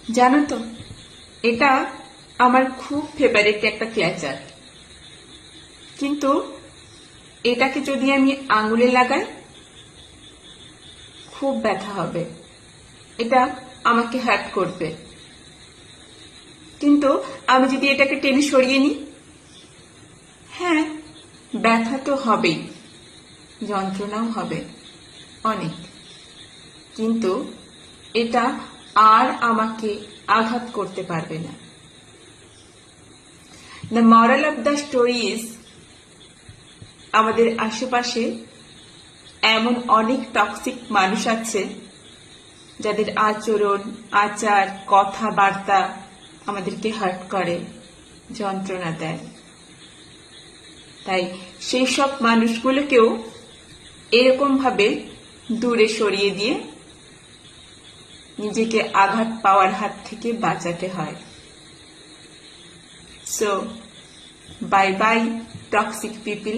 জানো তো, এটা আমার খুব ফেভারিট একটা ক্ল্যাচার, কিন্তু এটাকে যদি আমি আঙুলে লাগাই খুব ব্যথা হবে, এটা আমাকে হার্ট করবে। কিন্তু আমি যদি এটাকে টেনে সরিয়ে নিই, হ্যাঁ, ব্যথা তো হবেই, যন্ত্রণাও হবে অনেক, কিন্তু এটা আর আমাকে আঘাত করতে পারবে না। The moral of the story is, আমাদের আশেপাশে এমন অনেক টক্সিক মানুষ আছে যাদের আচরণ, আচার, কথাবার্তা আমাদেরকে হার্ট করে, যন্ত্রণা দেয়। তাই সেই সব মানুষগুলোকেও এরকম ভাবে দূরে সরিয়ে দিয়ে নিজেকে আঘাত পাওয়ার হাত থেকে বাঁচাতে হয়। So bye bye toxic people.